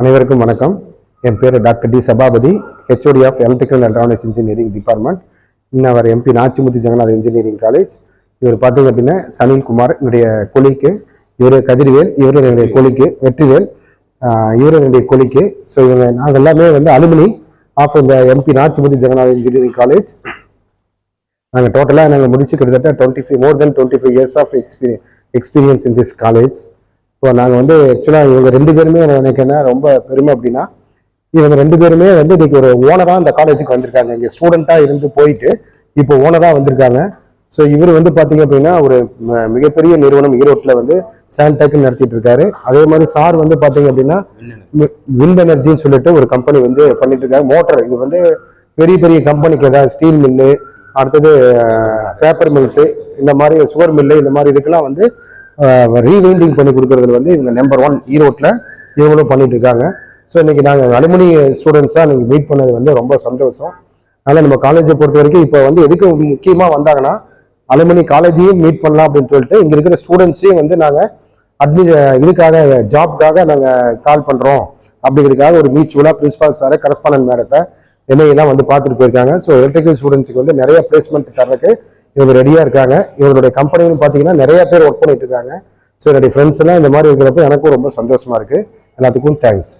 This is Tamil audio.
அனைவருக்கும் வணக்கம். என் பேர் doctor D Sabapathi, HOD of electrical and electronics engineering department. இன்னவர் MP Nachimuthu Jaganath engineering college. இவர் பார்த்தீங்க அப்படின்னா சனில்குமார் என்னுடைய கொலிக்கு, இவர் கதிர்வேல் இவர் என்னுடைய கொலிக்கு, வெற்றிவேல் இவர் என்னுடைய கொலிக்கு. ஸோ இவங்க நாங்கள் எல்லாமே வந்து அலுமினி ஆஃப் இந்த M P Nachimuthu Jaganath engineering college. நாங்கள் டோட்டலாக நாங்கள் முடிச்சு கிட்டத்தட்ட more than 25 years of experience in this college. இப்போ நாங்கள் வந்து ஆக்சுவலாக இவங்க ரெண்டு பேருமே எனக்கு என்ன ரொம்ப பெருமை அப்படின்னா, இவங்க ரெண்டு பேருமே வந்து இன்னைக்கு ஒரு ஓனராக இந்த காலேஜுக்கு வந்திருக்காங்க. இங்கே ஸ்டூடெண்ட்டாக இருந்து போயிட்டு இப்போ ஓனராக வந்திருக்காங்க. ஸோ இவர் வந்து பார்த்தீங்க அப்படின்னா ஒரு மிகப்பெரிய நிறுவனம் ஈரோட்டில் வந்து சான்டெக்னு நடத்திட்டு இருக்காரு. அதே மாதிரி சார் வந்து பார்த்தீங்க அப்படின்னா விண்ட் எனர்ஜின்னு சொல்லிட்டு ஒரு கம்பெனி வந்து பண்ணிட்டு இருக்காங்க. மோட்டர் இது வந்து பெரிய பெரிய கம்பெனிக்கு ஏதாவது ஸ்டீல் மில்லு, அடுத்தது பேப்பர் மில்ஸு, இந்த மாதிரி சுகர் மில்லு, இந்த மாதிரி இதுக்கெல்லாம் வந்து ரீவைண்டிங் பண்ணி கொடுக்கறதுல வந்து இவங்க நம்பர் 1 ஈரோட்டில் இவங்களும் பண்ணிட்டு இருக்காங்க. ஸோ இன்னைக்கு நாங்கள் அலுமினி ஸ்டூடெண்ட்ஸாக நீங்கள் மீட் பண்ணது வந்து ரொம்ப சந்தோஷம். அதனால் நம்ம காலேஜை பொறுத்த வரைக்கும் இப்போ வந்து எதுக்கு முக்கியமாக வந்தாங்கன்னா அலுமினி காலேஜையும் மீட் பண்ணலாம் அப்படின்னு சொல்லிட்டு இங்கே இருக்கிற ஸ்டூடெண்ட்ஸையும் வந்து நாங்கள் இதுக்காக ஜாப்காக நாங்கள் கால் பண்ணுறோம் அப்படிங்கிறதுக்காக ஒரு மியூச்சுவலாக பிரின்சிபால் சாரை, கரஸ்பாண்டன்ட் மேடத்தை, என்னையெல்லாம் வந்து பார்த்துட்டு போயிருக்காங்க. ஸோ எலக்ட்ரிக்கல் ஸ்டூடெண்ட்ஸுக்கு வந்து நிறைய பிளேஸ்மெண்ட் தர்றதுக்கு இவங்க ரெடியாக இருக்காங்க. இவங்களுடைய கம்பெனின்னு பார்த்தீங்கன்னா நிறைய பேர் ஒர்க் பண்ணிட்டு இருக்காங்க. ஸோ என்னுடைய ஃப்ரெண்ட்ஸ் எல்லாம் இந்த மாதிரி இருக்கிறப்ப எனக்கும் ரொம்ப சந்தோஷமா இருக்கு. எல்லாத்துக்கும் தேங்க்ஸ்.